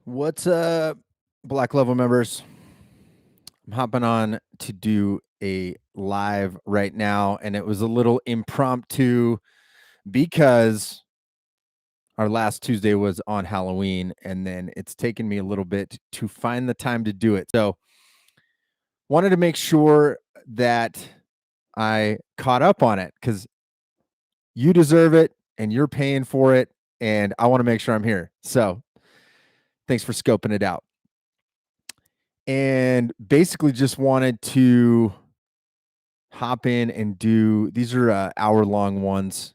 What's up, Black Level members? I'm hopping on to do a live right now, and it was a little impromptu because our last Tuesday was on Halloween, and then it's taken me a little bit to find the time to do it. So, wanted to make sure that I caught up on it because you deserve it and you're paying for it, and I want to make sure I'm here. So, thanks for scoping it out. And basically just wanted to hop in and do these are hour-long ones.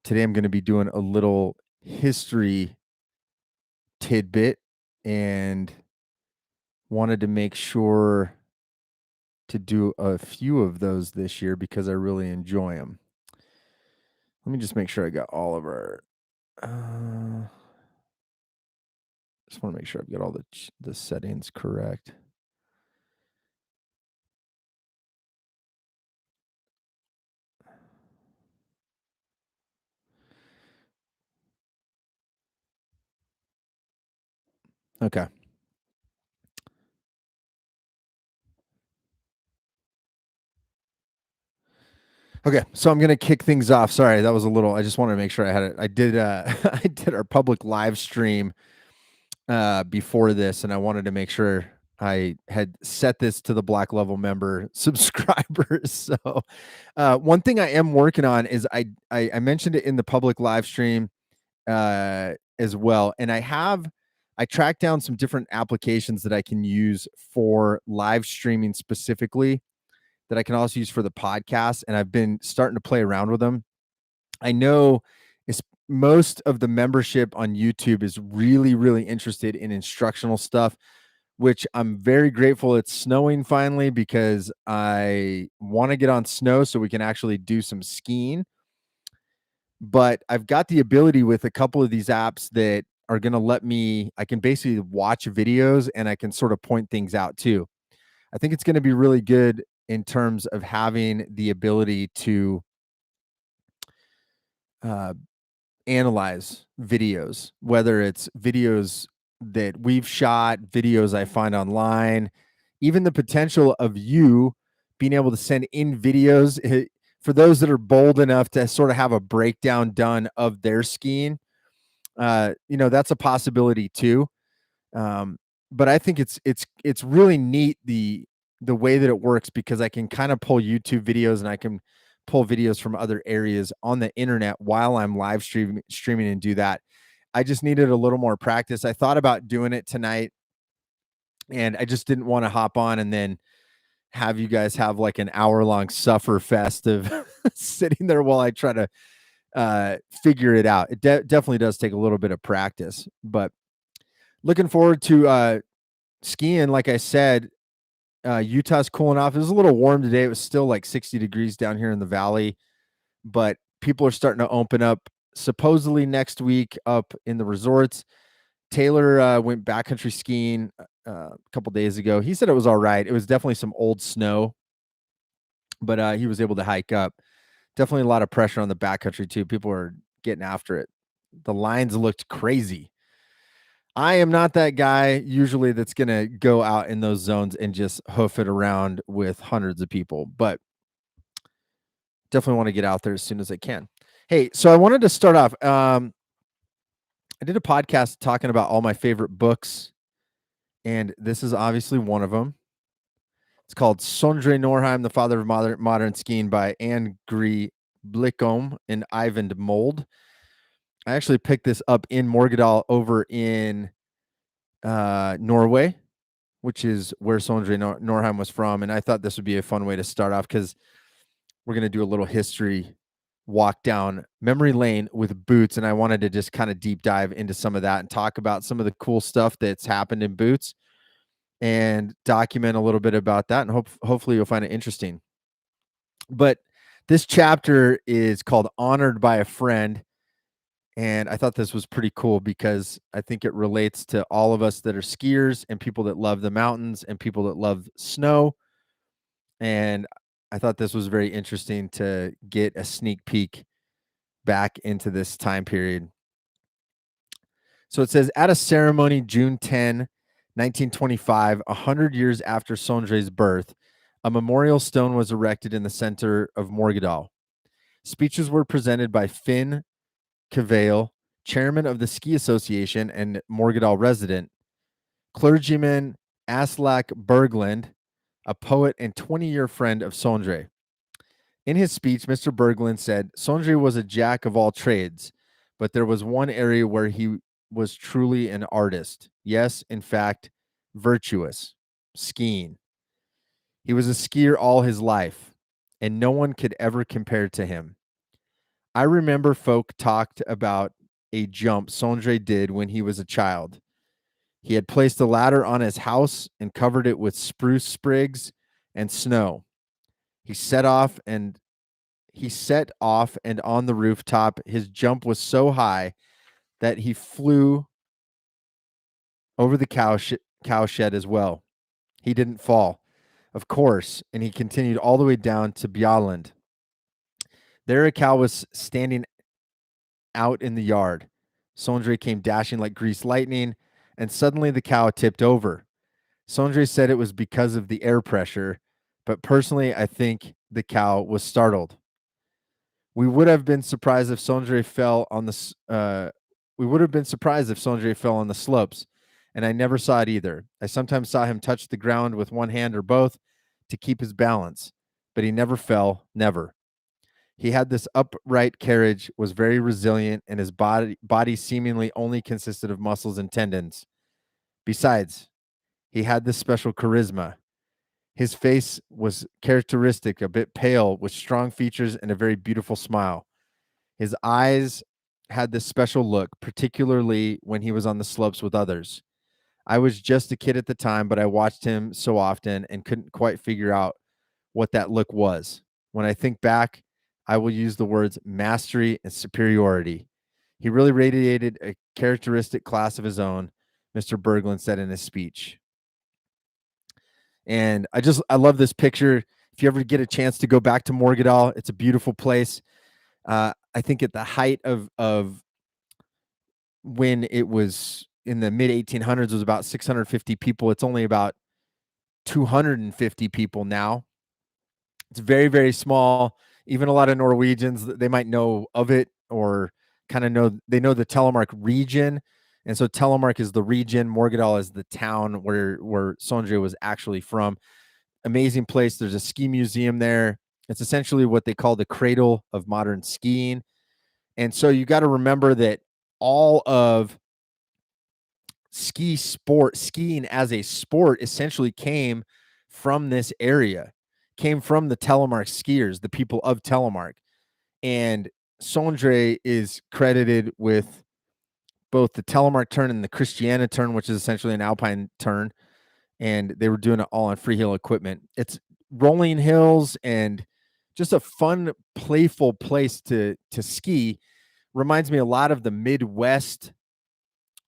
Today I'm going to be doing a little history tidbit and wanted to make sure to do a few of those this year because I really enjoy them. Let me just make sure I got all of our just want to make sure I've got all the settings correct. Okay. Okay, so I'm gonna kick things off. Sorry, that was a little. I just wanted to make sure I had it. I did. I did our public live stream before this, and I wanted to make sure I had set this to the Black Level member subscribers. So, one thing I am working on is I mentioned it in the public live stream as well, and I tracked down some different applications that I can use for live streaming specifically that I can also use for the podcast, and I've been starting to play around with them. I know it's most of the membership on YouTube is really, really interested in instructional stuff, which I'm very grateful it's snowing finally because I want to get on snow so we can actually do some skiing. But I've got the ability with a couple of these apps that are going to let me, I can basically watch videos and I can sort of point things out too. I think it's going to be really good in terms of having the ability to uh, analyze videos, whether it's videos that we've shot, videos I find online, even the potential of you being able to send in videos for those that are bold enough to sort of have a breakdown done of their skiing. That's a possibility too. Um, but I think it's really neat the way that it works because I can kind of pull YouTube videos and I can pull videos from other areas on the internet while I'm live streaming and do that. I just needed a little more practice. I thought about doing it tonight and I just didn't want to hop on and then have you guys have like an hour-long suffer fest of sitting there while I try to figure it out. It definitely does take a little bit of practice, but looking forward to skiing. Like I said, Utah's cooling off. It was a little warm today. It was still like 60 degrees down here in the valley, but people are starting to open up supposedly next week up in the resorts. Taylor went backcountry skiing a couple days ago. He said it was all right. It was definitely some old snow, but he was able to hike up. Definitely a lot of pressure on the backcountry too. People are getting after it. The lines looked crazy. I am not that guy usually that's going to go out in those zones and just hoof it around with hundreds of people, but definitely want to get out there as soon as I can. Hey, so I wanted to start off. I did a podcast talking about all my favorite books, and this is obviously one of them. It's called Sondre Norheim, the Father of Modern Skiing by Anne-Gry Blickom and Ivan Mold. I actually picked this up in Morgedal over in Norway, which is where Sondre Norheim was from. And I thought this would be a fun way to start off because we're going to do a little history walk down memory lane with boots. And I wanted to just kind of deep dive into some of that and talk about some of the cool stuff that's happened in boots and document a little bit about that. And hopefully you'll find it interesting. But this chapter is called Honored by a Friend. And I thought this was pretty cool because I think it relates to all of us that are skiers and people that love the mountains and people that love snow. And I thought this was very interesting to get a sneak peek back into this time period. So it says, at a ceremony June 10, 1925, 100 years after Sondre's birth, a memorial stone was erected in the center of Morgedal. Speeches were presented by Finn Cavale, chairman of the Ski Association and Morgedal resident, clergyman Aslak Berglund, a poet and 20-year friend of Sondre. In his speech, Mr. Berglund said, Sondre was a jack of all trades, but there was one area where he was truly an artist. Yes, in fact, virtuous, skiing. He was a skier all his life, and no one could ever compare to him. I remember folk talked about a jump Sondre did when he was a child. He had placed a ladder on his house and covered it with spruce sprigs and snow. He set off and on the rooftop his jump was so high that he flew over the cow shed as well. He didn't fall, of course, and he continued all the way down to Bjalland. There a cow was standing out in the yard. Sondre came dashing like greased lightning, and suddenly the cow tipped over. Sondre said it was because of the air pressure, but personally I think the cow was startled. We would have been surprised if Sondre fell on the slopes, and I never saw it either. I sometimes saw him touch the ground with one hand or both to keep his balance, but he never fell, never. He had this upright carriage, was very resilient, and his body seemingly only consisted of muscles and tendons. Besides, he had this special charisma. His face was characteristic, a bit pale, with strong features and a very beautiful smile. His eyes had this special look, particularly when he was on the slopes with others. I was just a kid at the time, but I watched him so often and couldn't quite figure out what that look was. When I think back, I will use the words mastery and superiority. He really radiated a characteristic class of his own, Mr. Berglund said in his speech. And I love this picture. If you ever get a chance to go back to Morgedal, it's a beautiful place. I think at the height of when it was in the mid 1800s, it was about 650 people. It's only about 250 people now. It's very, very small. Even a lot of Norwegians, they might know of it or kind of know the Telemark region. And so Telemark is the region, Morgedal is the town where Sondre was actually from. Amazing place. There's a ski museum there. It's essentially what they call the cradle of modern skiing. And so you got to remember that all of skiing as a sport essentially came from this area, came from the Telemark skiers, the people of Telemark. And Sondre is credited with both the Telemark turn and the Christiana turn, which is essentially an alpine turn. And they were doing it all on Freeheel equipment. It's rolling hills and just a fun, playful place to ski. Reminds me a lot of the Midwest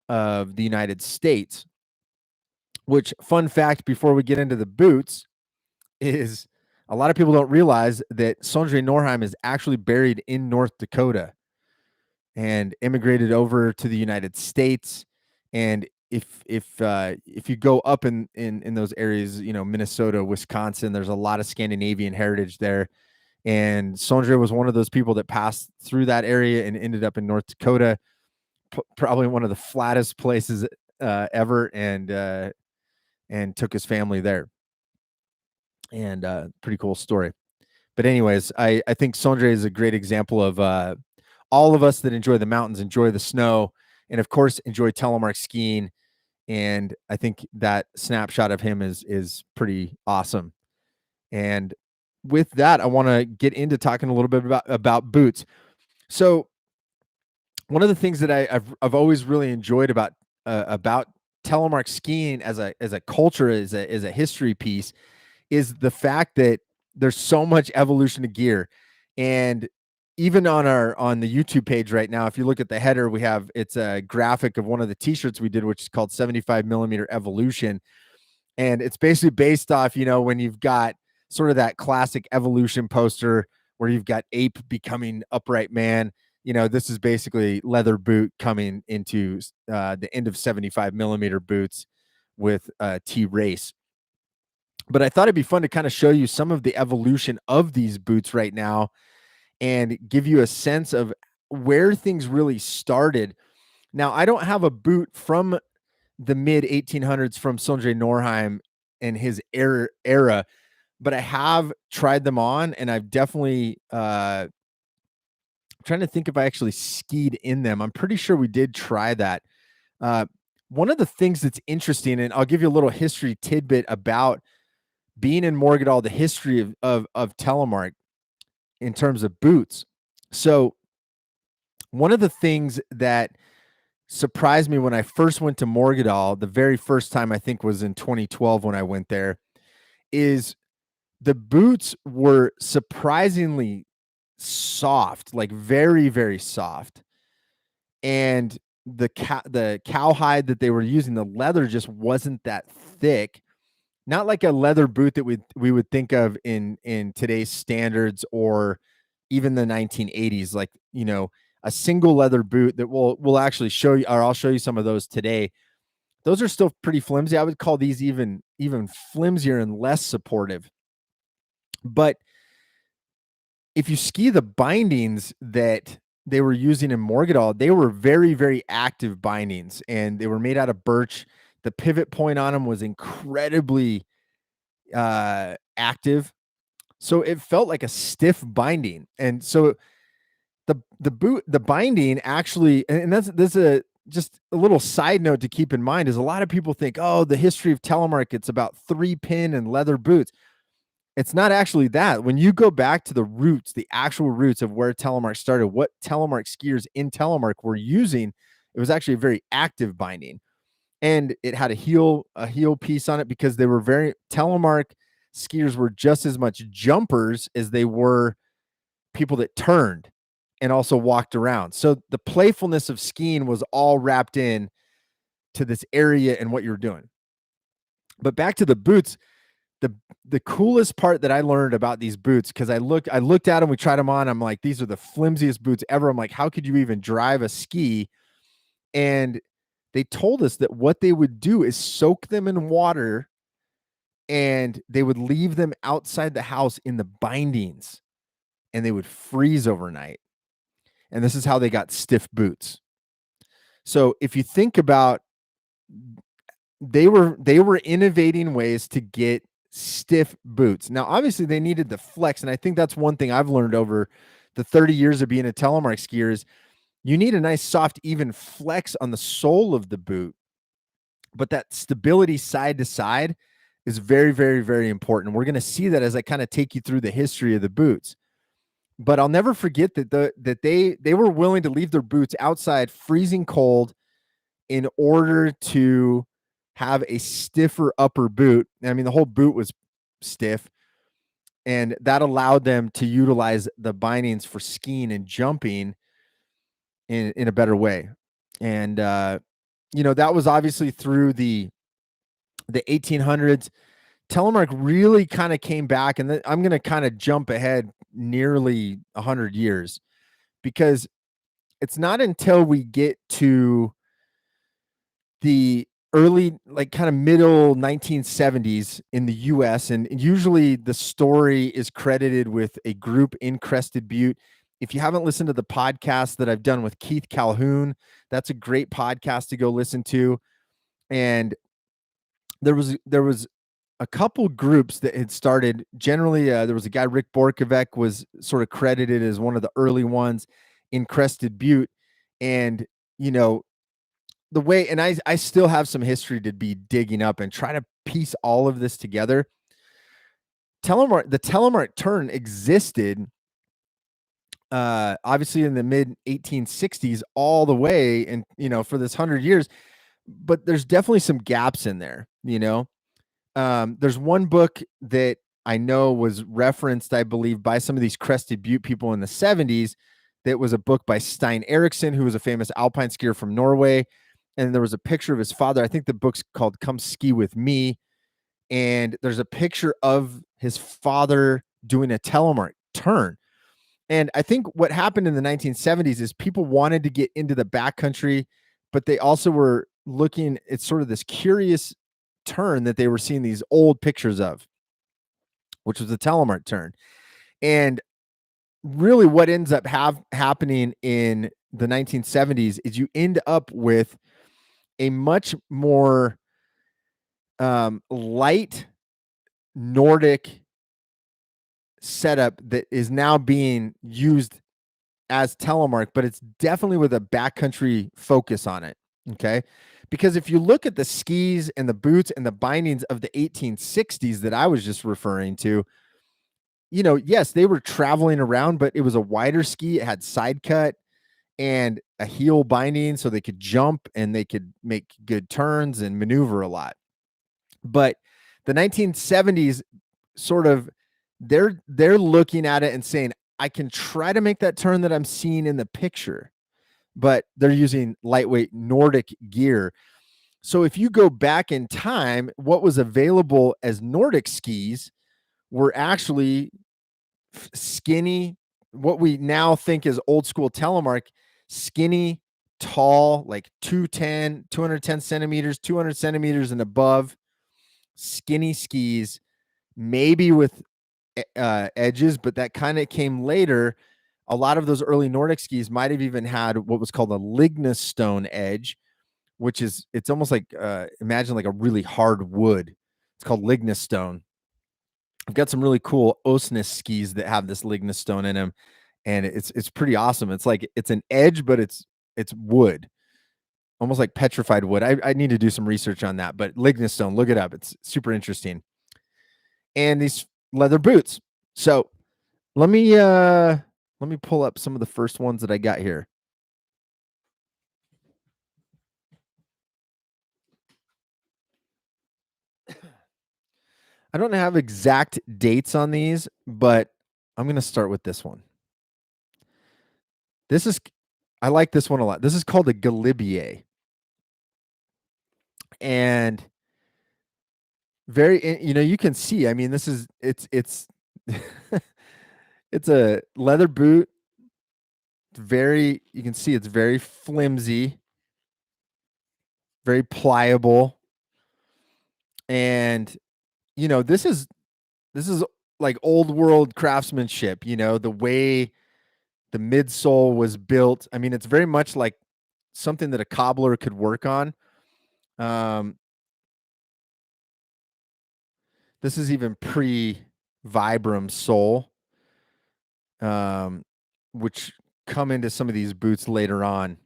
of the United States, which, fun fact before we get into the boots, is a lot of people don't realize that Sondre Norheim is actually buried in North Dakota and immigrated over to the United States. And if you go up in those areas, you know, Minnesota, Wisconsin, there's a lot of Scandinavian heritage there. And Sondre was one of those people that passed through that area and ended up in North Dakota, probably one of the flattest places ever, and took his family there. And pretty cool story. But anyways, I think Sondre is a great example of all of us that enjoy the mountains, enjoy the snow, and of course enjoy telemark skiing. And I think that snapshot of him is pretty awesome. And with that, I want to get into talking a little bit about boots. So one of the things that I've always really enjoyed about telemark skiing as a culture, as a history piece, is the fact that there's so much evolution of gear. And even on the YouTube page right now, if you look at the header, it's a graphic of one of the t-shirts we did, which is called 75 millimeter evolution. And it's basically based off, you know, when you've got sort of that classic evolution poster where you've got ape becoming upright man, this is basically leather boot coming into the end of 75 millimeter boots with T race. But I thought it'd be fun to kind of show you some of the evolution of these boots right now and give you a sense of where things really started. Now, I don't have a boot from the mid 1800s from Sondre Norheim and his era, but I have tried them on, and I've definitely trying to think if I actually skied in them. I'm pretty sure we did try that. Uh, one of the things that's interesting, and I'll give you a little history tidbit about being in Morgedal, the history of Telemark in terms of boots. So one of the things that surprised me when I first went to Morgedal, the very first time I think was in 2012 when I went there, is the boots were surprisingly soft, like very, very soft. And the cowhide that they were using, the leather just wasn't that thick. Not like a leather boot that we would think of in today's standards or even the 1980s. Like, a single leather boot that we'll actually show you, or I'll show you some of those today. Those are still pretty flimsy. I would call these even flimsier and less supportive. But if you ski the bindings that they were using in Morgedal, they were very, very active bindings, and they were made out of birch. The pivot point on them was incredibly active. So it felt like a stiff binding. And so the binding actually, and that's just a little side note to keep in mind, is a lot of people think, oh, the history of Telemark, it's about 3-pin and leather boots. It's not actually that. When you go back to the roots, the actual roots of where Telemark started, what Telemark skiers in Telemark were using, it was actually a very active binding. And it had a heel piece on it because they were Telemark skiers were just as much jumpers as they were people that turned and also walked around. So the playfulness of skiing was all wrapped in to this area and what you're doing. But back to the boots, the coolest part that I learned about these boots, because I looked at them, we tried them on. I'm like, these are the flimsiest boots ever. I'm like, how could you even drive a ski? And they told us that what they would do is soak them in water and they would leave them outside the house in the bindings and they would freeze overnight. And this is how they got stiff boots. So if you think about, they were innovating ways to get stiff boots. Now, obviously they needed the flex. And I think that's one thing I've learned over the 30 years of being a Telemark skier is you need a nice, soft, even flex on the sole of the boot. But that stability side to side is very, very, very important. We're going to see that as I kind of take you through the history of the boots. But I'll never forget that they were willing to leave their boots outside freezing cold in order to have a stiffer upper boot. I mean, the whole boot was stiff, and that allowed them to utilize the bindings for skiing and jumping in a better way. And that was obviously through the 1800s. Telemark really kind of came back, and I'm going to kind of jump ahead nearly 100 years, because it's not until we get to the early, like kind of middle 1970s in the US, and usually the story is credited with a group in Crested Butte. If you haven't listened to the podcast that I've done with Keith Calhoun, that's a great podcast to go listen to. And there was a couple groups that had started. Generally, there was a guy, Rick Borkovec, was sort of credited as one of the early ones in Crested Butte. And, the way, and I still have some history to be digging up and try to piece all of this together. The Telemark turn existed, obviously in the mid 1860s all the way, and, for this 100 years, but there's definitely some gaps in there, There's one book that I know was referenced, I believe, by some of these Crested Butte people in the 70s. That was a book by Stein Eriksen, who was a famous alpine skier from Norway. And there was a picture of his father. I think the book's called Come Ski With Me. And there's a picture of his father doing a Telemark turn. And I think what happened in the 1970s is people wanted to get into the backcountry, but they also were looking at sort of this curious turn that they were seeing these old pictures of, which was the Telemark turn. And really what ends up happening in the 1970s is you end up with a much more light Nordic setup that is now being used as Telemark, but it's definitely with a backcountry focus on it. Okay. Because if you look at the skis and the boots and the bindings of the 1860s that I was just referring to, yes, they were traveling around, but it was a wider ski. It had side cut and a heel binding so they could jump and they could make good turns and maneuver a lot. But the 1970s sort of they're looking at it and saying, I can try to make that turn that I'm seeing in the picture, but they're using lightweight Nordic gear. So if you go back in time, what was available as Nordic skis were actually skinny, what we now think is old school Telemark, skinny, tall, like 210 centimeters, 200 centimeters and above, skinny skis, maybe with edges, but that kind of came later. A lot of those early Nordic skis might have even had what was called a lignostone edge, which is it's almost like imagine like a really hard wood. It's called lignostone. I've got some really cool Osnes skis that have this lignostone in them, and it's pretty awesome. It's like it's an edge, but it's wood, almost like petrified wood. I need to do some research on that, but lignostone, look it up. It's super interesting. And these leather boots. So let me pull up some of the first ones that I got here. I don't have exact dates on these, but I'm going to start with this one. I like this one a lot. This is called a Galibier. And you can see, I mean, it's it's a leather boot. You can see it's very flimsy, very pliable. And, this is like old world craftsmanship, the way the midsole was built. I mean, it's very much like something that a cobbler could work on. This is even pre-Vibram sole, which come into some of these boots later on.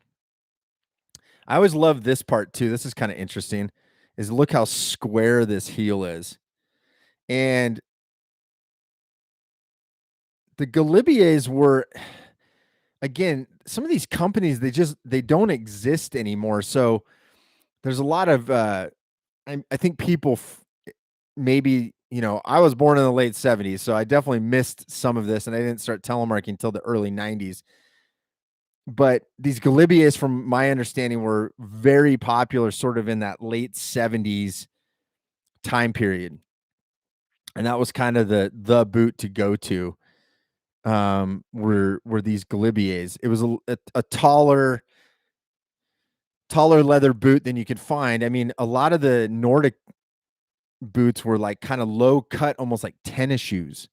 I always love this part too. This is kind of interesting. Is look how square this heel is, and the Galibiers were, again, some of these companies they don't exist anymore. So there's a lot of I think people maybe, I was born in the late 70s, so I definitely missed some of this, and I didn't start telemarking until the early 90s. But these Galibiers, from my understanding, were very popular sort of in that late 70s time period. And that was kind of the boot to go to, were these Galibiers. It was a taller leather boot than you could find. I mean, a lot of the Nordic boots were like kind of low cut, almost like tennis shoes.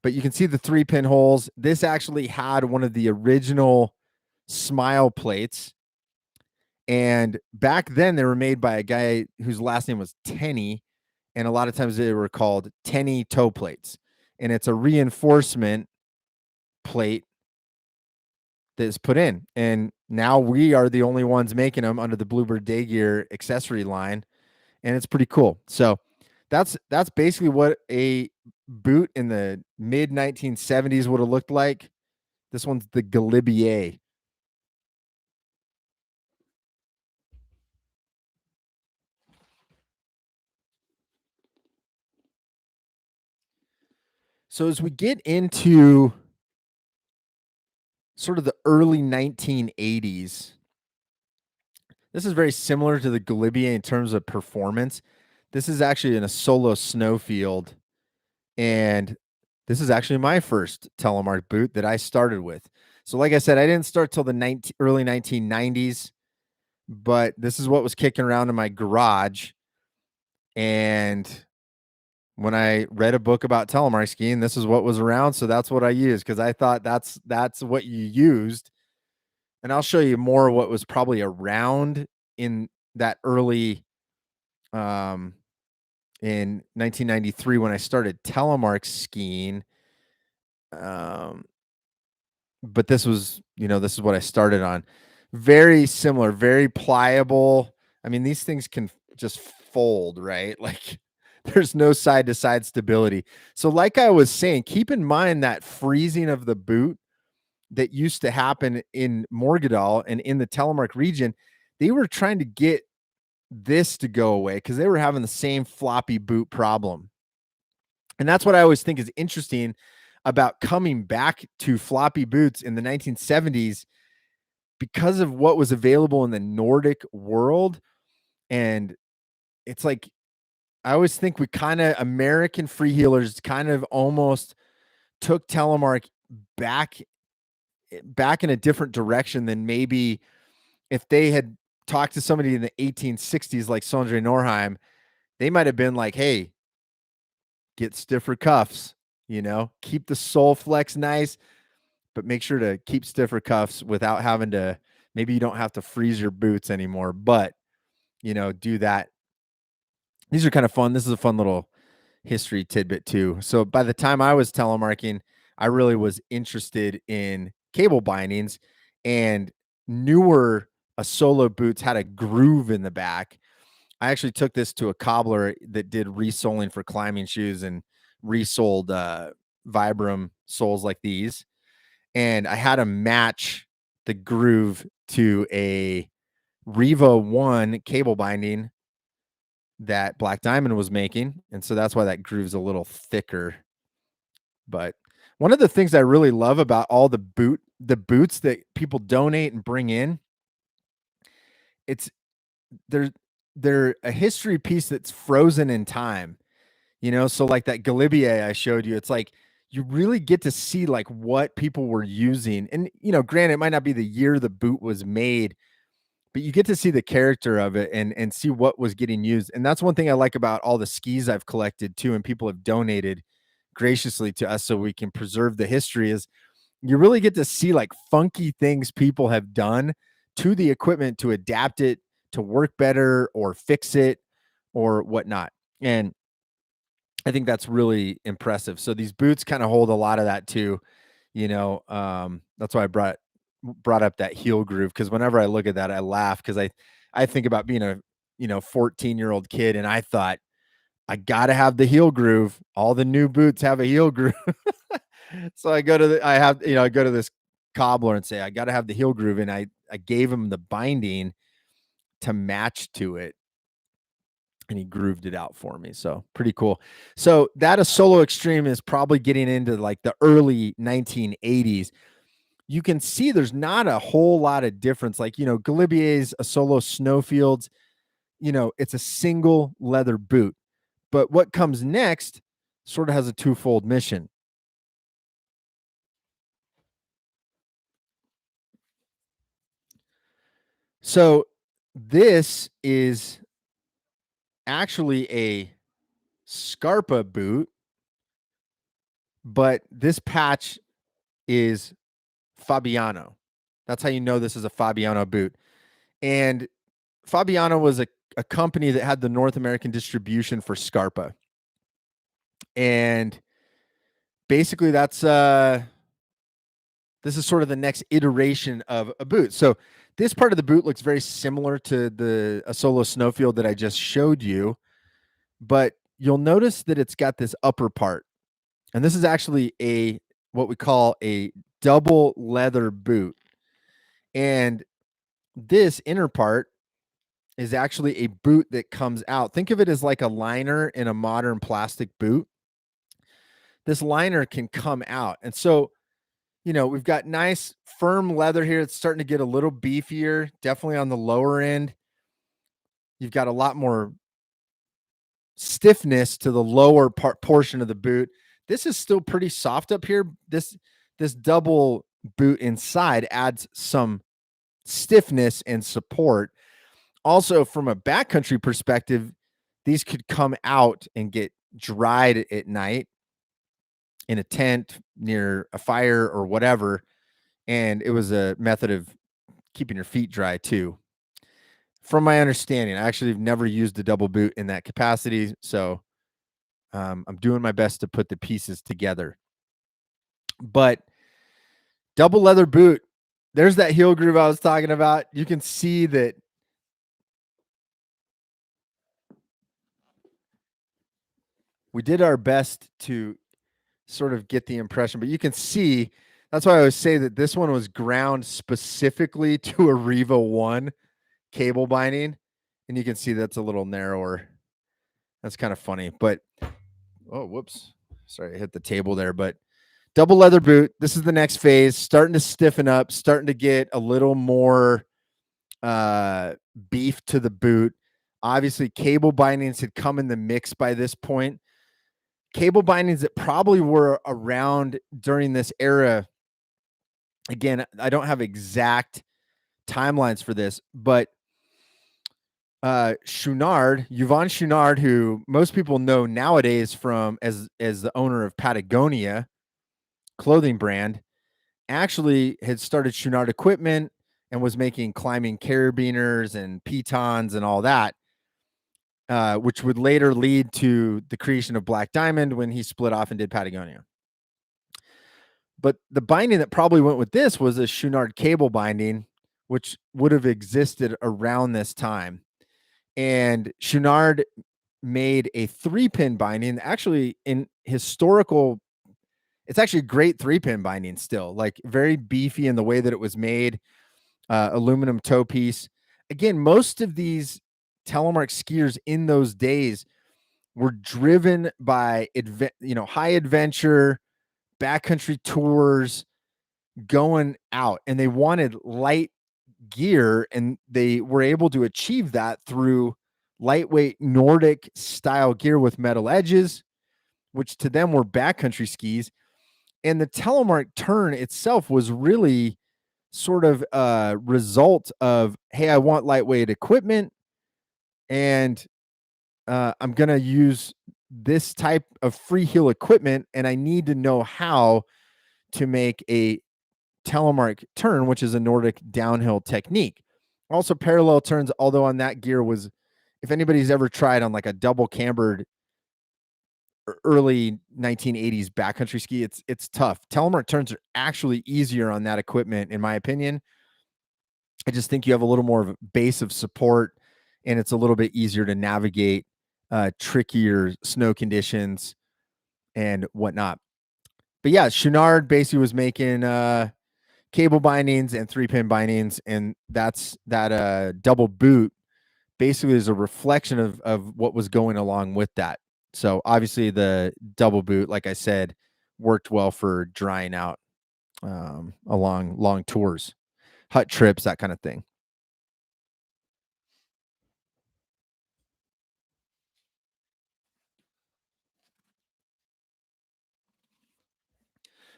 But you can see the 3-pin holes. This actually had one of the original smile plates. And back then they were made by a guy whose last name was Tenney. And a lot of times they were called Tenney toe plates. And it's a reinforcement plate that is put in. And now we are the only ones making them under the Bluebird Day Gear accessory line. And it's pretty cool. So that's basically what a boot in the mid 1970s would have looked like. This one's the Galibier. So as we get into sort of the early 1980s, this is very similar to the Galibier in terms of performance. This is actually in a solo snowfield, and This is actually my first Telemark boot that I started with. So like I said, I didn't start till the early 1990s, but this is what was kicking around in my garage. And when I read a book about telemark skiing, this is what was around. So that's what I used because I thought that's what you used. And I'll show you more what was probably around in that early um in 1993 when I started telemark skiing. Um, but this was, this is what I started on. Very similar, very pliable. I mean, these things can just fold, right? Like there's no side to side stability. So, like I was saying, keep in mind that freezing of the boot that used to happen in Morgedal and in the Telemark region. They were trying to get this to go away because they were having the same floppy boot problem. And that's what I always think is interesting about coming back to floppy boots in the 1970s because of what was available in the Nordic world. And it's like, I always think we kind of, American freeheelers kind of almost took Telemark back in a different direction than maybe if they had talked to somebody in the 1860s like Sondre Norheim. They might have been like, hey, get stiffer cuffs, keep the sole flex nice, but make sure to keep stiffer cuffs without having to, maybe you don't have to freeze your boots anymore, but do that. These are kind of fun. This is a fun little history tidbit too. So by the time I was telemarking, I really was interested in cable bindings, and newer solo boots had a groove in the back. I actually took this to a cobbler that did resoling for climbing shoes and resoled Vibram soles like these. And I had to match the groove to a Revo 1 cable binding that Black Diamond was making. And so that's why that groove's a little thicker. But one of the things I really love about all the boots that people donate and bring in, it's they're a history piece that's frozen in time. So like that Galibier I showed you, it's like you really get to see like what people were using. And granted, it might not be the year the boot was made, but you get to see the character of it and see what was getting used. And that's one thing I like about all the skis I've collected too, and people have donated graciously to us so we can preserve the history, is you really get to see like funky things people have done to the equipment to adapt it to work better or fix it or whatnot. And I think that's really impressive. So these boots kind of hold a lot of that too. That's why I brought up that heel groove, because whenever I look at that, I laugh because I think about being a 14-year-old kid, and I thought I gotta have the heel groove. All the new boots have a heel groove. So I go to this cobbler and say I gotta have the heel groove, and I gave him the binding to match to it, and he grooved it out for me. So pretty cool. So that a Solo Extreme is probably getting into like the early 1980s. You can see there's not a whole lot of difference. Like, Galibier's a Solo Snowfields, it's a single leather boot. But what comes next sort of has a twofold mission. So this is actually a Scarpa boot, but this patch is Fabiano. That's how you know this is a Fabiano boot. And Fabiano was a company that had the North American distribution for Scarpa. And basically this is sort of the next iteration of a boot. So this part of the boot looks very similar to the Solo Snowfield that I just showed you, but you'll notice that it's got this upper part. And this is actually what we call a double leather boot. And this inner part is actually a boot that comes out. Think of it as like a liner in a modern plastic boot. This liner can come out. And so, we've got nice firm leather here. It's starting to get a little beefier, definitely on the lower end. You've got a lot more stiffness to the lower portion of the boot. this is still pretty soft up here. This double boot inside adds some stiffness and support. Also, from a backcountry perspective, these could come out and get dried at night in a tent near a fire or whatever. And it was a method of keeping your feet dry too. From my understanding, I actually have never used a double boot in that capacity. So I'm doing my best to put the pieces together. But double leather boot, there's that heel groove I was talking about. You can see that we did our best to sort of get the impression, but you can see that's why I always say that this one was ground specifically to a Riva 1 cable binding. And you can see that's a little narrower. That's kind of funny, but oh, whoops. Sorry, I hit the table there, but double leather boot. This is the next phase, starting to stiffen up, starting to get a little more beef to the boot. Obviously, cable bindings had come in the mix by this point. Cable bindings that probably were around during this era. Again, I don't have exact timelines for this, but Chouinard, Yvon Chouinard, who most people know nowadays from as the owner of Patagonia clothing brand, actually had started Chouinard Equipment and was making climbing carabiners and pitons and all that, which would later lead to the creation of Black Diamond when he split off and did Patagonia. But the binding that probably went with this was a Chouinard cable binding, which would have existed around this time. And Chouinard made a 3-pin binding. Actually, in historical, it's actually a great 3-pin binding still, like very beefy in the way that it was made, aluminum toe piece. Again, most of these Telemark skiers in those days were driven by high adventure, backcountry tours, going out, and they wanted light gear, and they were able to achieve that through lightweight Nordic style gear with metal edges, which to them were backcountry skis. And the Telemark turn itself was really sort of a result of, hey, I want lightweight equipment, and I'm going to use this type of Freeheel equipment, and I need to know how to make a Telemark turn, which is a Nordic downhill technique. Also, parallel turns, although on that gear was, if anybody's ever tried on like a double cambered early 1980s backcountry ski, it's tough. Telemark turns are actually easier on that equipment, in my opinion. I just think you have a little more of a base of support, and it's a little bit easier to navigate trickier snow conditions and whatnot. But yeah, Chouinard basically was making cable bindings and 3-pin bindings, and that's that double boot basically is a reflection of what was going along with that. So obviously the double boot, like I said, worked well for drying out along long tours, hut trips, that kind of thing.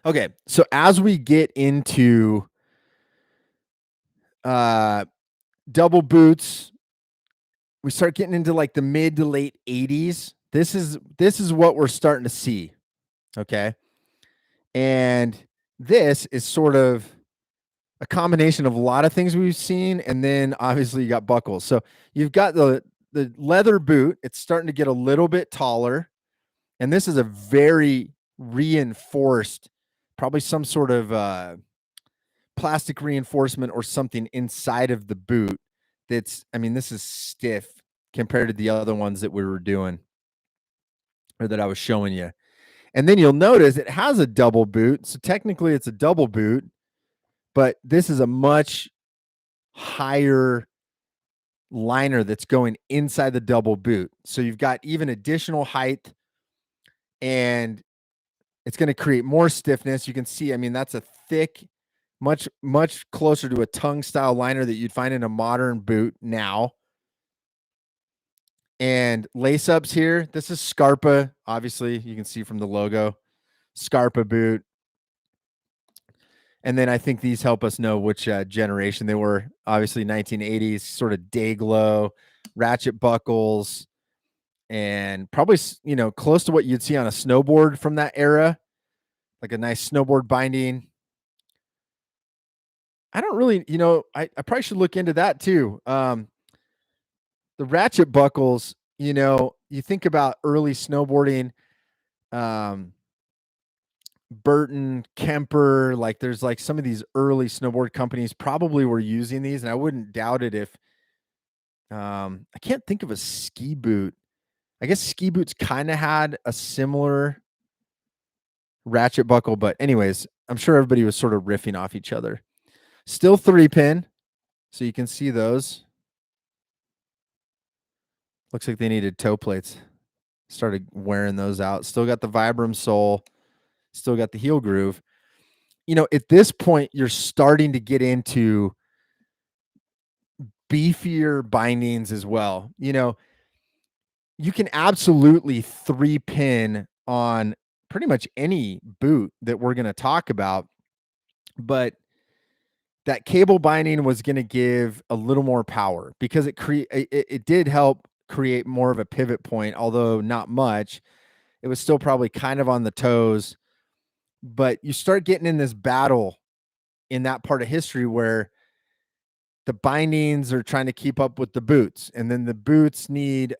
Okay, so as we get into double boots, we start getting into like the mid to late 80s. This is what we're starting to see. Okay. And this is sort of a combination of a lot of things we've seen. And then obviously you got buckles. So you've got the leather boot. It's starting to get a little bit taller. And this is a very reinforced, probably some sort of plastic reinforcement or something inside of the boot. This is stiff compared to the other ones that we were doing or that I was showing you. And then you'll notice it has a double boot. So technically it's a double boot, but this is a much higher liner that's going inside the double boot. So you've got even additional height, and it's going to create more stiffness. You can see, that's a thick, much closer to a tongue style liner that you'd find in a modern boot now. And lace ups here, this is Scarpa. Obviously, you can see from the logo. Scarpa boot. And then I think these help us know which generation they were. Obviously 1980s, sort of day glow, ratchet buckles, and probably, close to what you'd see on a snowboard from that era, like a nice snowboard binding. I don't really, I probably should look into that too. The ratchet buckles, you think about early snowboarding, um, Burton, Kemper, like there's like some of these early snowboard companies probably were using these, and I wouldn't doubt it if I can't think of a ski boot. I guess ski boots kind of had a similar ratchet buckle, but anyways, I'm sure everybody was sort of riffing off each other. Still 3-pin, so you can see those. Looks like they needed toe plates. Started wearing those out. Still got the Vibram sole. Still got the heel groove. At this point, you're starting to get into beefier bindings as well. You can absolutely 3-pin on pretty much any boot that we're going to talk about, but that cable binding was going to give a little more power because it did help create more of a pivot point, although not much. It was still probably kind of on the toes, but you start getting in this battle in that part of history where the bindings are trying to keep up with the boots, and then the boots need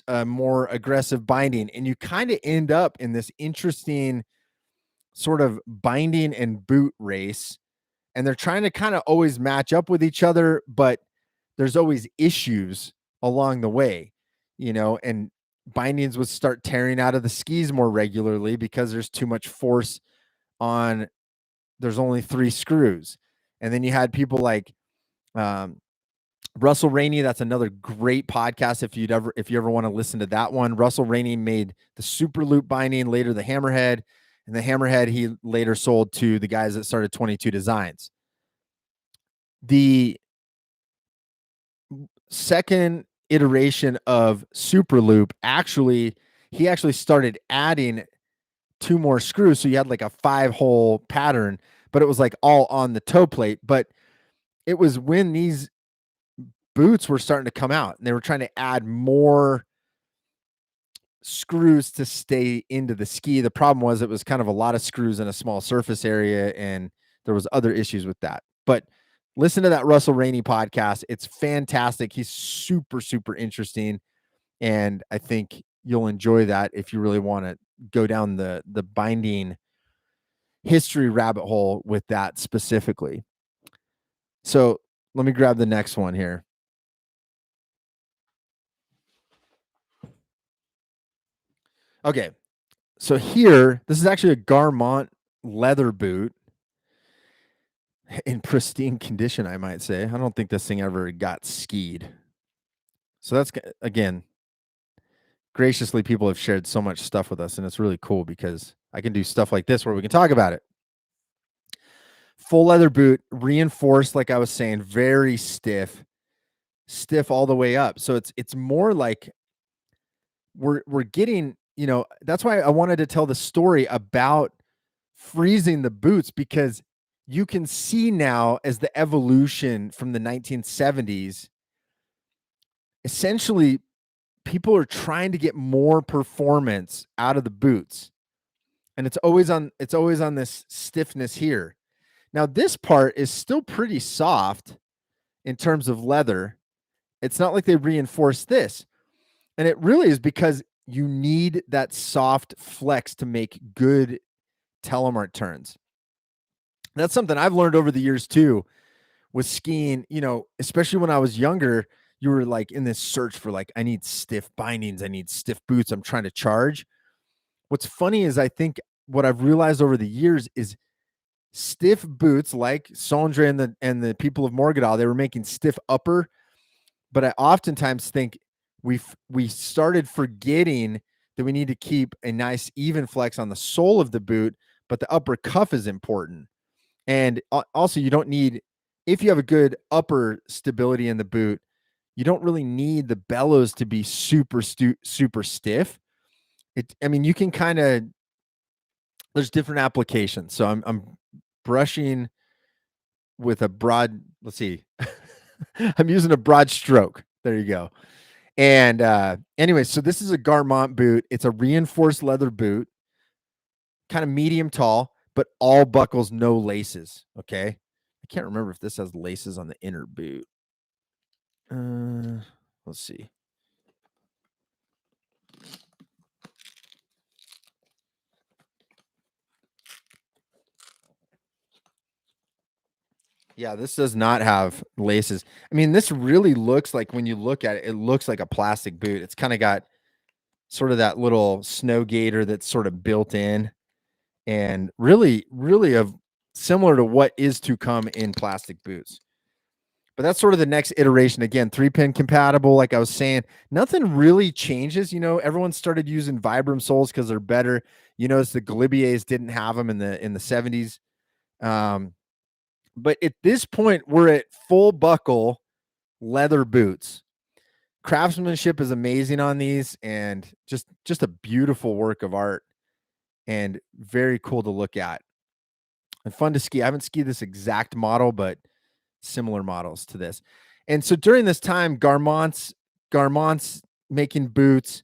a more aggressive binding, and you kind of end up in this interesting sort of binding and boot race, and they're trying to kind of always match up with each other, but there's always issues along the way, and bindings would start tearing out of the skis more regularly because there's too much force on, there's only 3 screws. And then you had people like Russell Rainey. That's another great podcast if you ever want to listen to that one. Russell Rainey made the Super Loop binding, later the Hammerhead, and the Hammerhead he later sold to the guys that started 22 Designs. The second iteration of Super Loop, he actually started adding 2 more screws, so you had like a 5-hole pattern, but it was like all on the toe plate. But it was when these boots were starting to come out and they were trying to add more screws to stay into the ski. The problem was it was kind of a lot of screws in a small surface area, and there was other issues with that. But listen to that Russell Rainey podcast. It's fantastic. He's super, super interesting. And I think you'll enjoy that if you really want to go down the binding history rabbit hole with that specifically. So let me grab the next one here. Okay. So here, this is actually a Garmont leather boot in pristine condition, I might say. I don't think this thing ever got skied. So that's, again, graciously, people have shared so much stuff with us, and it's really cool because I can do stuff like this where we can talk about it. Full leather boot, reinforced, like I was saying, very stiff all the way up. So it's more like we're getting, that's why I wanted to tell the story about freezing the boots, because you can see now as the evolution from the 1970s, essentially people are trying to get more performance out of the boots. And it's always on this stiffness here. Now, this part is still pretty soft in terms of leather. It's not like they reinforced this. And it really is because you need that soft flex to make good Telemark turns. That's something I've learned over the years too with skiing, especially when I was younger. You were like in this search for like, I need stiff bindings, I need stiff boots, I'm trying to charge. What's funny is I think what I've realized over the years is stiff boots like Sondre and the people of Morgedal, they were making stiff upper, but I oftentimes think we started forgetting that we need to keep a nice even flex on the sole of the boot, but the upper cuff is important. And also, you don't need, if you have a good upper stability in the boot, you don't really need the bellows to be super stiff. You can kind of there's different applications. So I'm brushing with a broad, let's see. I'm using a broad stroke. There you go. And anyway, so this is a Garmont boot. It's a reinforced leather boot, kind of medium tall, but all buckles, no laces. Okay. I can't remember if this has laces on the inner boot. Let's see. Yeah, this does not have laces. I mean, this really looks like, when you look at it, it looks like a plastic boot. It's kind of got sort of that little snow gaiter that's sort of built in, and really of similar to what is to come in plastic boots. But that's sort of the next iteration. Again, 3-pin compatible. Like I was saying, nothing really changes. Everyone started using Vibram soles because they're better. You notice the Galibiers didn't have them in the 70s. But at this point, we're at full buckle leather boots. Craftsmanship is amazing on these, and just a beautiful work of art, and very cool to look at, and fun to ski. I haven't skied this exact model, but similar models to this. And so during this time, Garmont's making boots,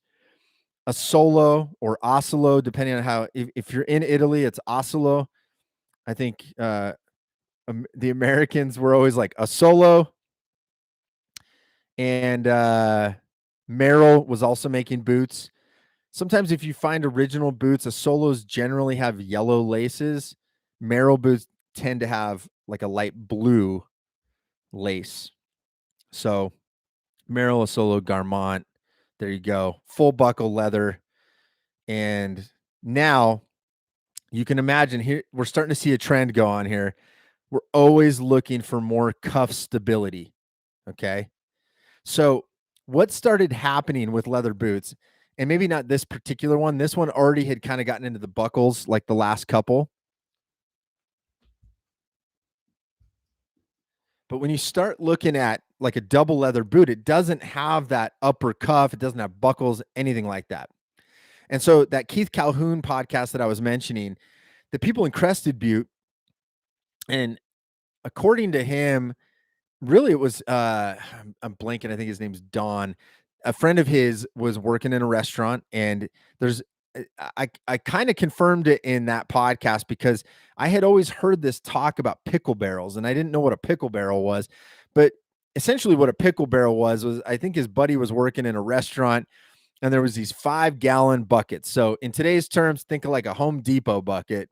a Solo or Osolo, depending on how, if you're in Italy, it's Osolo. I think the Americans were always like a Solo. And Merrill was also making boots. Sometimes if you find original boots, a Solos generally have yellow laces. Merrill boots tend to have like a light blue lace. So Merrill, a Solo, Garmont, there you go. Full buckle leather. And now you can imagine, here we're starting to see a trend go on here. We're always looking for more cuff stability. Okay. So what started happening with leather boots, and maybe not this particular one, this one already had kind of gotten into the buckles like the last couple. But when you start looking at like a double leather boot, it doesn't have that upper cuff. It doesn't have buckles, anything like that. And so that Keith Calhoun podcast that I was mentioning, the people in Crested Butte, and according to him, really it was I'm blanking. I think his name's Don. A friend of his was working in a restaurant, and there's I kind of confirmed it in that podcast because I had always heard this talk about pickle barrels, and I didn't know what a pickle barrel was. But essentially what a pickle barrel was I think his buddy was working in a restaurant, and there was these 5-gallon buckets. So in today's terms, think of like a Home Depot bucket,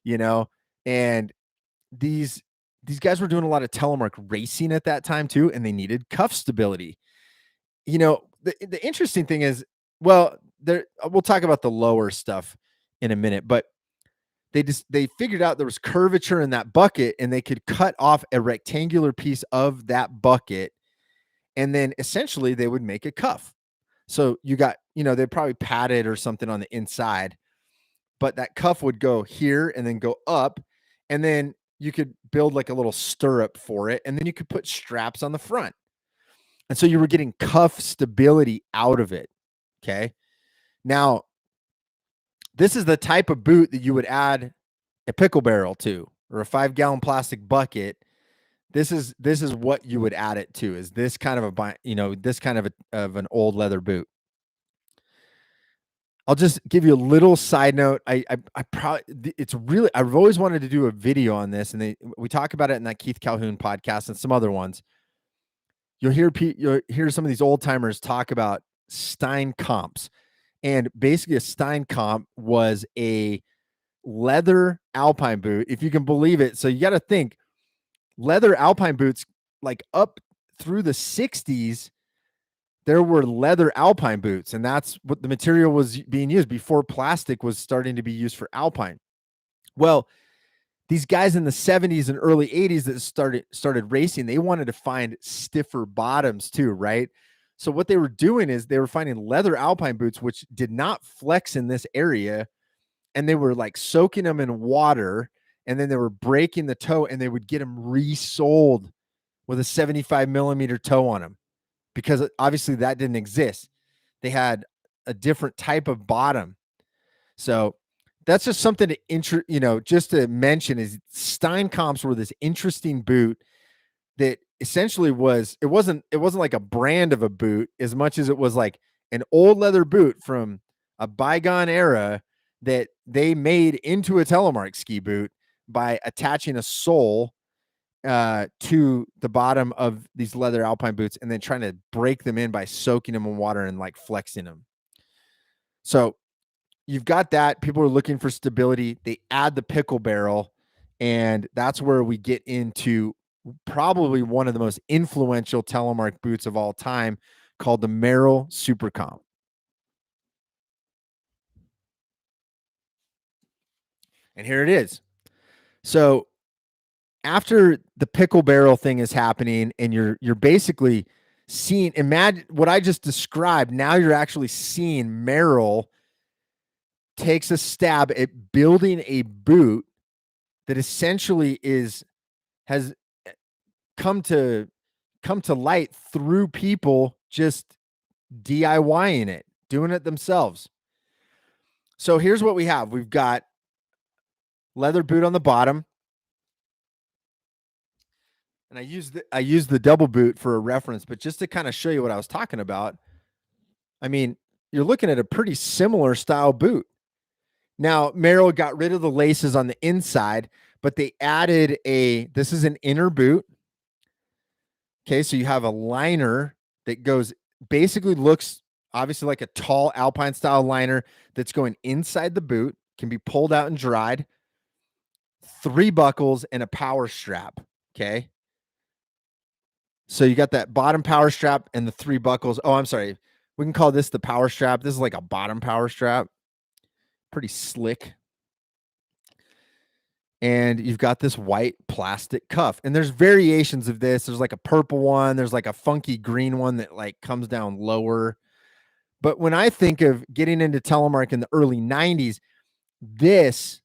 you know, and these guys were doing a lot of telemark racing at that time too, and they needed cuff stability. The interesting thing is, well, we'll talk about the lower stuff in a minute, but they figured out there was curvature in that bucket, and they could cut off a rectangular piece of that bucket, and then essentially they would make a cuff. So you got, they'd probably pat it or something on the inside, but that cuff would go here and then go up, and then you could build like a little stirrup for it, and then you could put straps on the front. And so you were getting cuff stability out of it. Okay. Now, this is the type of boot that you would add a pickle barrel to, or a 5-gallon plastic bucket. This is what you would add it to, is this kind of this kind of an old leather boot. I'll just give you a little side note. I probably, it's really, I've always wanted to do a video on this, and we talk about it in that Keith Calhoun podcast and some other ones. You'll hear some of these old timers talk about Stein comps, and basically a Stein comp was a leather alpine boot, if you can believe it. So you got to think, leather alpine boots, like up through the 60s, there were leather alpine boots, and that's what the material was being used before plastic was starting to be used for alpine. Well, these guys in the 70s and early 80s that started racing, they wanted to find stiffer bottoms too, right? So what they were doing is they were finding leather alpine boots which did not flex in this area, and they were like soaking them in water, and then they were breaking the toe, and they would get them resold with a 75 millimeter toe on them, because obviously that didn't exist. They had a different type of bottom. So that's just something to just to mention is Steincomps were this interesting boot that essentially it wasn't like a brand of a boot as much as it was like an old leather boot from a bygone era that they made into a Telemark ski boot by attaching a sole to the bottom of these leather alpine boots and then trying to break them in by soaking them in water and like flexing them. So you've got that. People are looking for stability. They add the pickle barrel, and that's where we get into probably one of the most influential Telemark boots of all time called the Merrill Super Comp. And here it is. So after the pickle barrel thing is happening and you're basically seeing, imagine what I just described. Now you're actually seeing Merrill takes a stab at building a boot that essentially has come to light through people just DIYing it, doing it themselves. So here's what we have. We've got leather boot on the bottom. And I used the double boot for a reference, but just to kind of show you what I was talking about, I mean, you're looking at a pretty similar style boot. Now, Merrill got rid of the laces on the inside, but they added this is an inner boot. Okay, so you have a liner that basically looks obviously like a tall alpine style liner that's going inside the boot, can be pulled out and dried. 3 buckles and a power strap. Okay. So you got that bottom power strap and the 3 buckles. Oh, I'm sorry. We can call this the power strap. This is like a bottom power strap. Pretty slick. And you've got this white plastic cuff. And there's variations of this. There's like a purple one. There's like a funky green one that like comes down lower. But when I think of getting into Telemark in the early 90s, this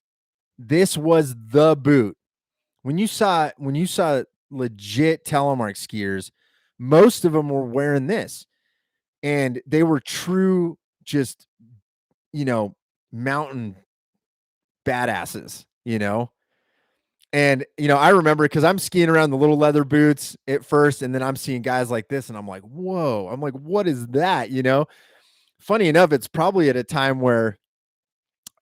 was the boot. When you saw legit Telemark skiers, most of them were wearing this. And they were true just, mountain badasses, And, I remember because I'm skiing around the little leather boots at first, and then I'm seeing guys like this, and I'm like, whoa. I'm like, what is that? Funny enough, it's probably at a time where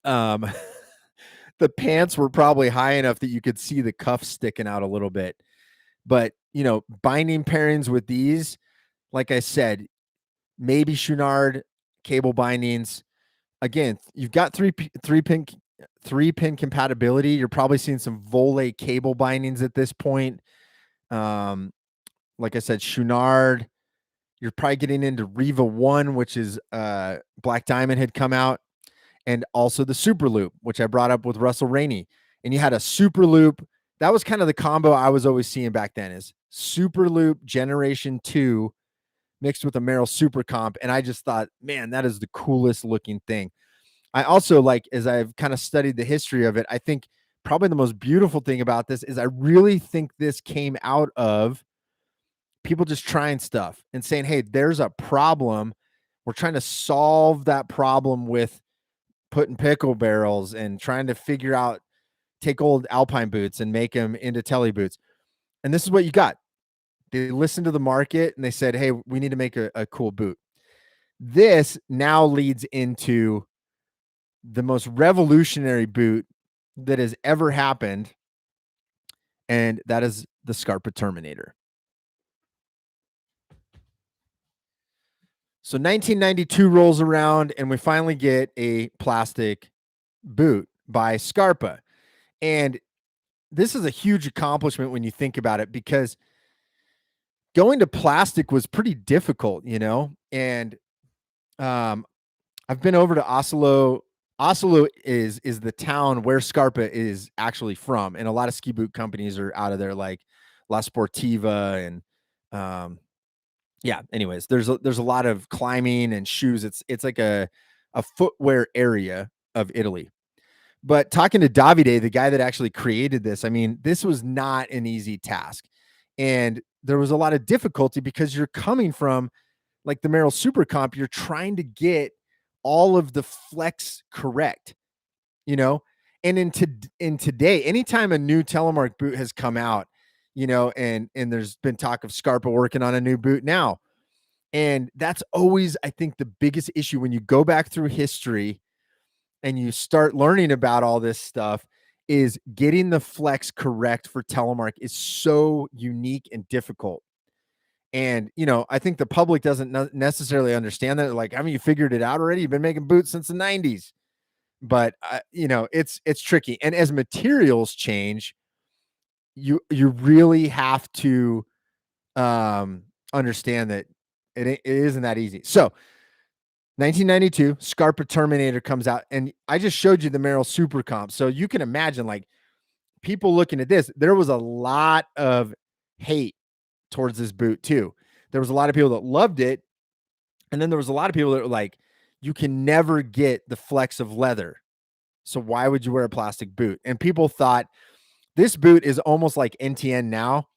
the pants were probably high enough that you could see the cuffs sticking out a little bit. But, binding pairings with these, like I said, maybe Chouinard cable bindings. Again, you've got three pin compatibility. You're probably seeing some Volley cable bindings at this point. Like I said, Chouinard. You're probably getting into Riva 1, which is Black Diamond had come out, and also the Super Loop, which I brought up with Russell Rainey. And you had a Super Loop. That was kind of the combo I was always seeing back then is Super Loop Generation 2 mixed with a Merrill Super Comp. And I just thought, man, that is the coolest looking thing. I also like, as I've kind of studied the history of it, I think probably the most beautiful thing about this is I really think this came out of people just trying stuff and saying, hey, there's a problem. We're trying to solve that problem with putting pickle barrels and trying to figure out, take old alpine boots and make them into telly boots. And this is what you got. They listened to the market and they said, hey, we need to make a cool boot. This now leads into the most revolutionary boot that has ever happened. And that is the Scarpa Terminator. So 1992 rolls around and we finally get a plastic boot by Scarpa. And this is a huge accomplishment when you think about it, because going to plastic was pretty difficult, and I've been over to Oslo. Oslo is the town where Scarpa is actually from, and a lot of ski boot companies are out of there, like La Sportiva and yeah. Anyways, there's a lot of climbing and shoes. It's like a footwear area of Italy. But talking to Davide, the guy that actually created this, I mean, this was not an easy task. And there was a lot of difficulty because you're coming from like the Merrill Super Comp, you're trying to get all of the flex correct. you know. And in today, anytime a new Telemark boot has come out, and there's been talk of Scarpa working on a new boot now. And that's always, I think, the biggest issue when you go back through history and you start learning about all this stuff, is getting the flex correct for Telemark is so unique and difficult. And, I think the public doesn't necessarily understand that. Like, I mean, you figured it out already. You've been making boots since the 90s. But, it's tricky. And as materials change, you really have to understand that it isn't that easy. So 1992, Scarpa Terminator comes out, and I just showed you the Merrell Super Comp. So you can imagine, like, people looking at this, there was a lot of hate towards this boot too. There was a lot of people that loved it, and then there was a lot of people that were like, you can never get the flex of leather, so why would you wear a plastic boot? And people thought this boot is almost like NTN now.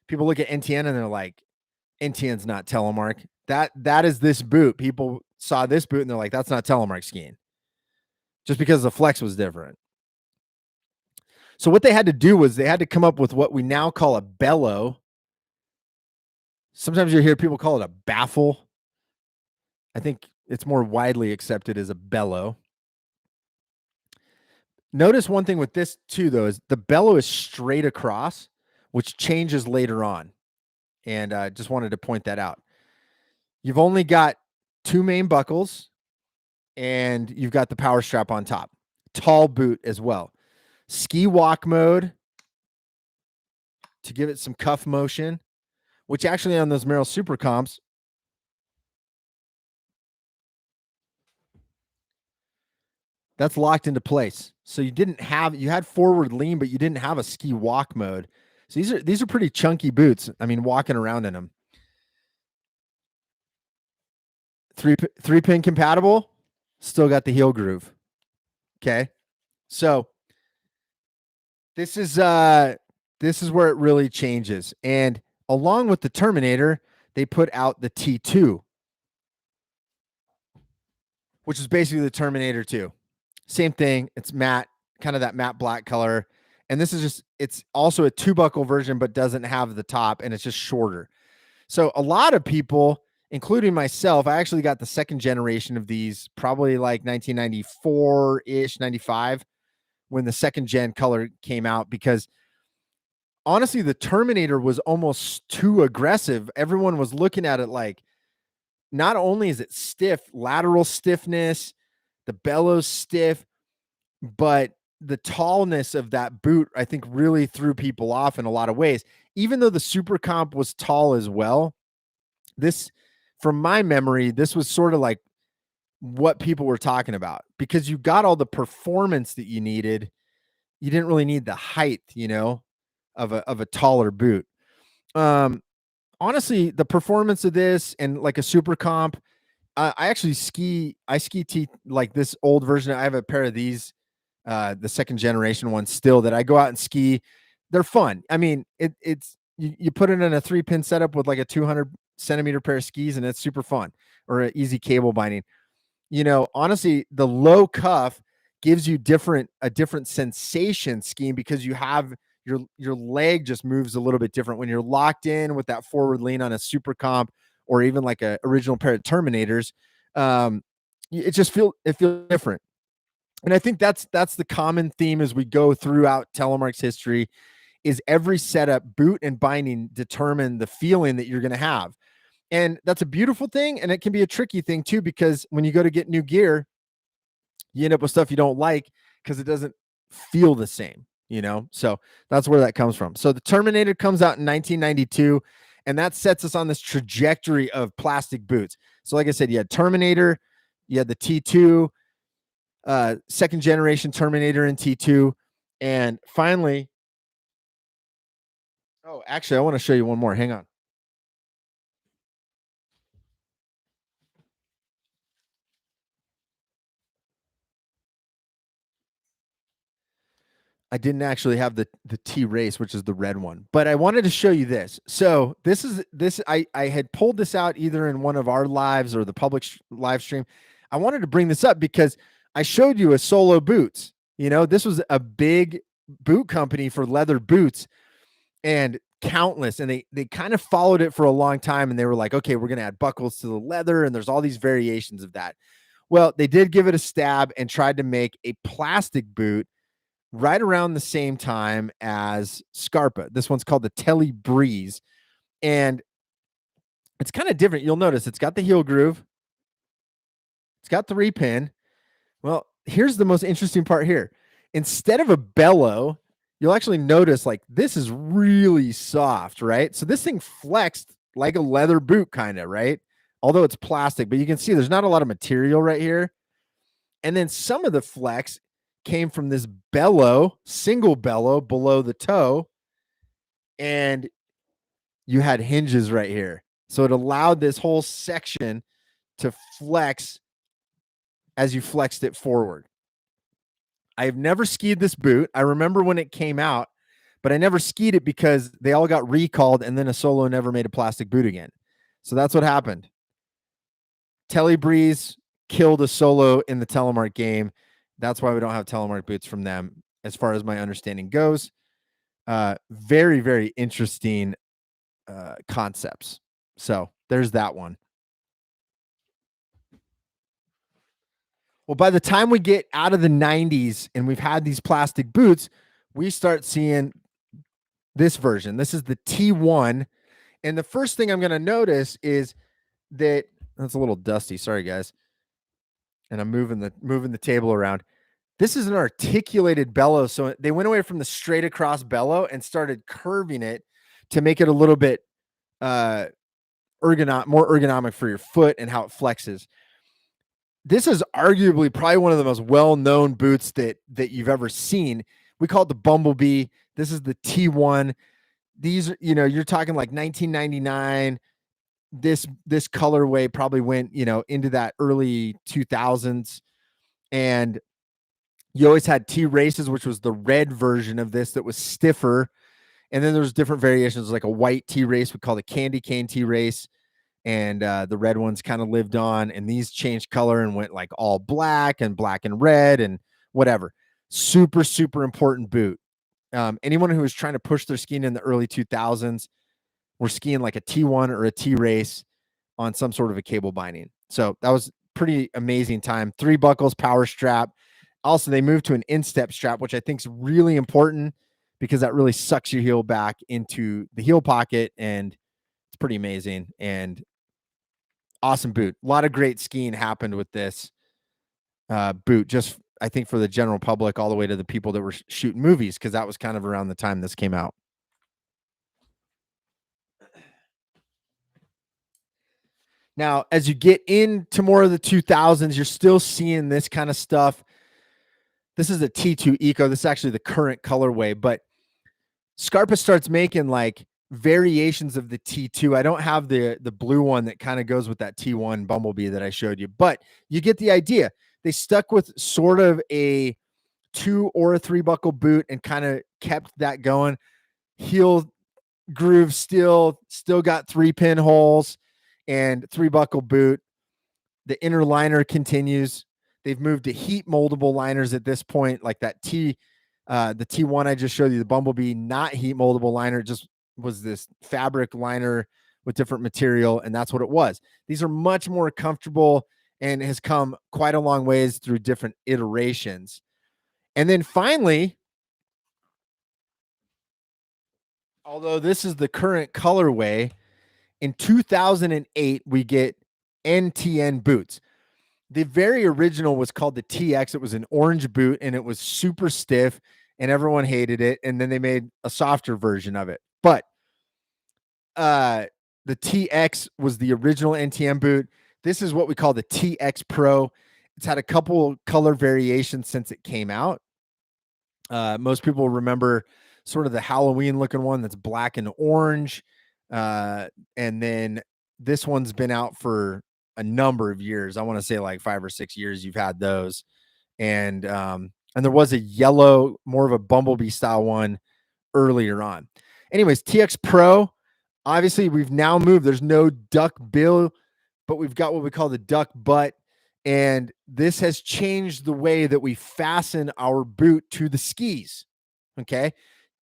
People look at NTN and they're like, NTN's not Telemark. That is this boot. People saw this boot and they're like, that's not Telemark skiing, just because the flex was different. So what they had to do was they had to come up with what we now call a bellow. Sometimes you hear people call it a baffle. I think it's more widely accepted as a bellow. Notice one thing with this too, though, is the bellow is straight across, which changes later on. And I just wanted to point that out. You've only got two main buckles, and you've got the power strap on top. Tall boot as well. Ski walk mode to give it some cuff motion, which actually on those Merrell Super Comps, that's locked into place. So you had forward lean, but you didn't have a ski walk mode. So these are pretty chunky boots. I mean, walking around in them. Three pin compatible, still got the heel groove. Okay. So this is where it really changes. And along with the Terminator, they put out the T2, which is basically the Terminator 2. Same thing. It's matte, kind of that matte black color. And this is it's also a two buckle version, but doesn't have the top, and it's just shorter. So a lot of people, including myself, I actually got the second generation of these, probably like 1994-ish, 95, when the second gen color came out, because honestly, the Terminator was almost too aggressive. Everyone was looking at it like, not only is it stiff, lateral stiffness, the bellows stiff, but the tallness of that boot, I think, really threw people off in a lot of ways. Even though the Super Comp was tall as well, this, from my memory, this was sort of like what people were talking about, because you got all the performance that you needed. You didn't really need the height, of a taller boot. Honestly, the performance of this and like a Super Comp, I ski like this old version. I have a pair of these, the second generation ones still, that I go out and ski. They're fun. I mean, it's you put it in a 3-pin setup with like a 200 centimeter pair of skis, and it's super fun, or an easy cable binding. Honestly, the low cuff gives you a different sensation skiing, because you have your leg just moves a little bit different when you're locked in with that forward lean on a Super Comp, or even like a original pair of Terminators. It feels different. And I think that's the common theme as we go throughout Telemark's history, is every setup, boot and binding, determine the feeling that you're going to have. And that's a beautiful thing. And it can be a tricky thing too, because when you go to get new gear, you end up with stuff you don't like because it doesn't feel the same, So that's where that comes from. So the Terminator comes out in 1992, and that sets us on this trajectory of plastic boots. So like I said, you had Terminator, you had the T2, second generation Terminator and T2. And finally, actually, I want to show you one more. Hang on. I didn't actually have the T race, which is the red one, but I wanted to show you this. So I had pulled this out either in one of our lives or the public live stream. I wanted to bring this up because I showed you a solo boots, You know, this was a big boot company for leather boots, and countless, and they kind of followed it for a long time, and they were like, okay, we're going to add buckles to the leather, and there's all these variations of that. Well, they did give it a stab and tried to make a plastic boot right around the same time as Scarpa. This one's called the Telly Breeze, and it's kind of different. You'll notice it's got the heel groove, it's got 3-pin. Well, here's the most interesting part here. Instead of a bellow, you'll actually notice like this is really soft, right? So this thing flexed like a leather boot kind of, right? Although it's plastic, but you can see there's not a lot of material right here. And then some of the flex came from this bellow, single bellow below the toe, and you had hinges right here. So it allowed this whole section to flex as you flexed it forward. I've never skied this boot. I remember when it came out, but I never skied it because they all got recalled and then a Solo never made a plastic boot again. So that's what happened. Telebreeze killed a Solo in the Telemark game. That's why we don't have Telemark boots from them, as far as my understanding goes. Very, very interesting concepts. So there's that one. Well, by the time we get out of the 90s and we've had these plastic boots, we start seeing this version. This is the T1. And the first thing I'm going to notice is that that's a little dusty. Sorry, guys. And I'm moving the table around. This is an articulated bellow. So they went away from the straight across bellow and started curving it to make it a little bit more ergonomic for your foot and how it flexes. This is arguably probably one of the most well-known boots that you've ever seen. We call it the Bumblebee. This is the T1. These, you know, you're talking like 1999. This colorway probably went, you know, into that early 2000s. And you always had T races, which was the red version of this that was stiffer. And then there's different variations, like a white T race we call the candy cane T race. And the red ones kind of lived on, and these changed color and went like all black and red and whatever. Super, super important boot. Anyone who was trying to push their skiing in the early 2000s were skiing like a T1 or a T race on some sort of a cable binding. So that was pretty amazing time. 3 buckles, power strap. Also, they moved to an instep strap, which I think is really important because that really sucks your heel back into the heel pocket, and it's pretty amazing. And awesome boot. A lot of great skiing happened with this boot, just I think for the general public all the way to the people that were shooting movies, because that was kind of around the time this came out. Now, as you get into more of the 2000s, you're still seeing this kind of stuff. This is a T2 Eco. This is actually the current colorway, but Scarpa starts making like variations of the T2. I don't have the blue one that kind of goes with that T1 Bumblebee that I showed you, but you get the idea. They stuck with sort of a 2 or a 3 buckle boot and kind of kept that going. Heel groove still got 3-pin holes and 3 buckle boot. The inner liner continues. They've moved to heat moldable liners at this point, like that the T1 I just showed you, the Bumblebee, not heat moldable liner, just was this fabric liner with different material, and that's what it was. These are much more comfortable and has come quite a long ways through different iterations. And then finally, although this is the current colorway, in 2008 we get NTN boots. The very original was called the TX. It was an orange boot and it was super stiff and everyone hated it. And then they made a softer version of it. But the TX was the original NTN boot. This is what we call the TX Pro. It's had a couple color variations since it came out. Most people remember sort of the Halloween looking one that's black and orange. And then this one's been out for a number of years. I want to say like 5 or 6 years you've had those. And there was a yellow, more of a Bumblebee style one earlier on. Anyways, TX Pro, obviously we've now moved. There's no duck bill, but we've got what we call the duck butt. And this has changed the way that we fasten our boot to the skis. Okay.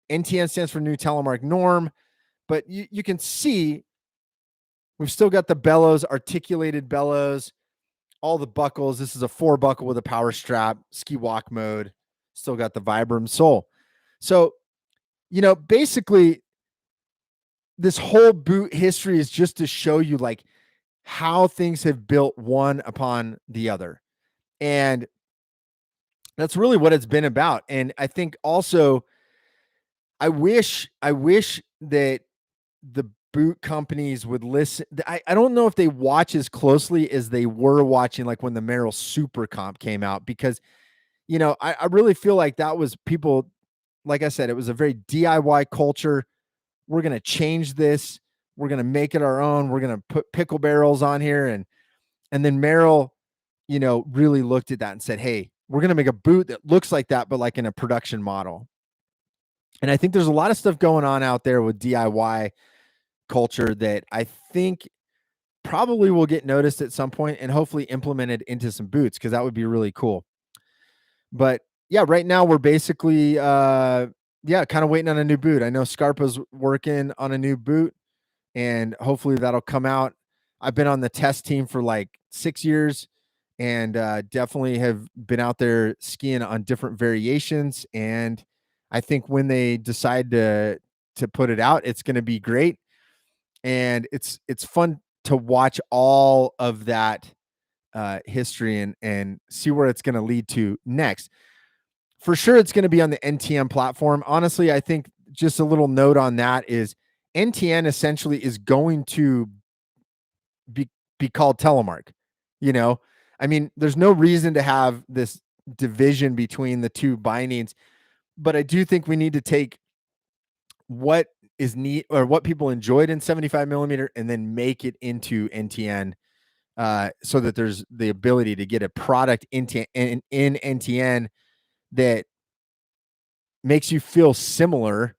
NTN stands for New Telemark Norm, but you can see we've still got the bellows, articulated bellows, all the buckles. This is a 4-buckle with a power strap, ski walk mode. Still got the Vibram sole. So, basically, this whole boot history is just to show you like how things have built one upon the other. And that's really what it's been about. And I think also I wish that the boot companies would listen. I don't know if they watch as closely as they were watching like when the Merrell Super Comp came out, because I really feel like that was people, like I said, it was a very DIY culture. We're gonna change this, we're gonna make it our own, we're gonna put pickle barrels on here. And then Merrell, really looked at that and said, hey, we're going to make a boot that looks like that, but like in a production model. And I think there's a lot of stuff going on out there with DIY culture that I think probably will get noticed at some point and hopefully implemented into some boots, because that would be really cool. But yeah, right now we're basically, kind of waiting on a new boot. I know Scarpa's working on a new boot, and hopefully that'll come out. I've been on the test team for like 6 years, and definitely have been out there skiing on different variations. And I think when they decide to put it out, it's going to be great. And it's fun to watch all of that history and see where it's going to lead to next. For sure, it's going to be on the NTN platform. Honestly, I think just a little note on that is NTN essentially is going to be called Telemark. I mean, there's no reason to have this division between the two bindings, but I do think we need to take what is neat or what people enjoyed in 75 millimeter and then make it into NTN, so that there's the ability to get a product in NTN that makes you feel similar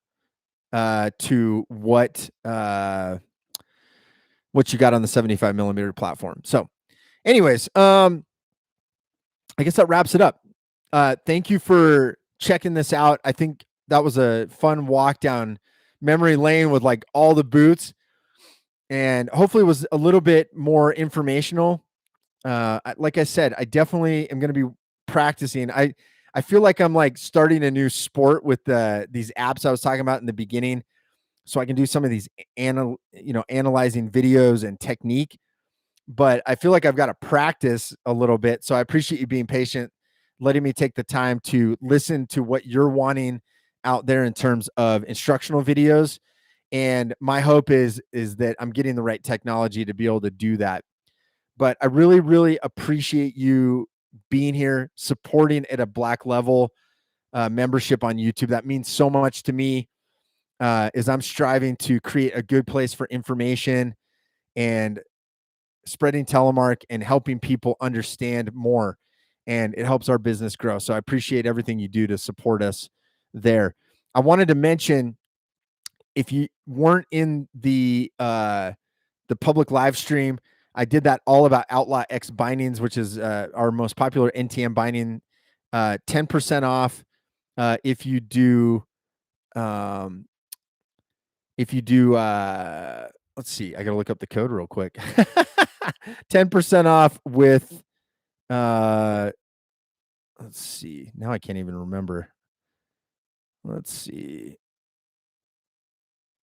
to what you got on the 75 millimeter platform. So anyways, I guess that wraps it up. Thank you for checking this out. I think that was a fun walk down memory lane with like all the boots, and hopefully it was a little bit more informational. Like I said, I definitely am going to be practicing. I feel like I'm like starting a new sport with these apps I was talking about in the beginning, so I can do some of these analyzing videos and technique. But I feel like I've got to practice a little bit. So I appreciate you being patient, letting me take the time to listen to what you're wanting out there in terms of instructional videos. And my hope is that I'm getting the right technology to be able to do that. But I really, really appreciate you being here, supporting at a black level membership on YouTube. That means so much to me, as I'm striving to create a good place for information and spreading telemark and helping people understand more. And it helps our business grow. So I appreciate everything you do to support us there. I wanted to mention, if you weren't in the public live stream, I did that all about Outlaw X bindings, which is our most popular NTM binding. 10% off if you do let's see, I gotta look up the code real quick. 10% off with let's see, now I can't even remember. Let's see.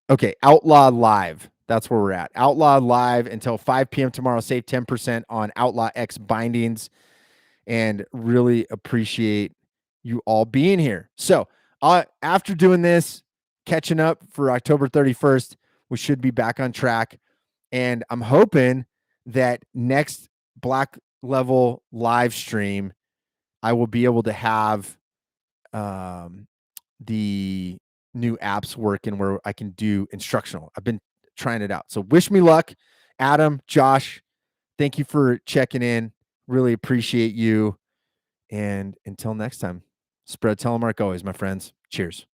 Okay, Outlaw Live. That's where we're at. Outlaw Live until 5 p.m. tomorrow. Save 10% on Outlaw X bindings, and really appreciate you all being here. So after doing this, catching up for October 31st, we should be back on track. And I'm hoping that next Black Level live stream, I will be able to have the new apps working where I can do instructional. I've been trying it out. So wish me luck. Adam, Josh, thank you for checking in. Really appreciate you. And until next time, spread telemark always, my friends. Cheers.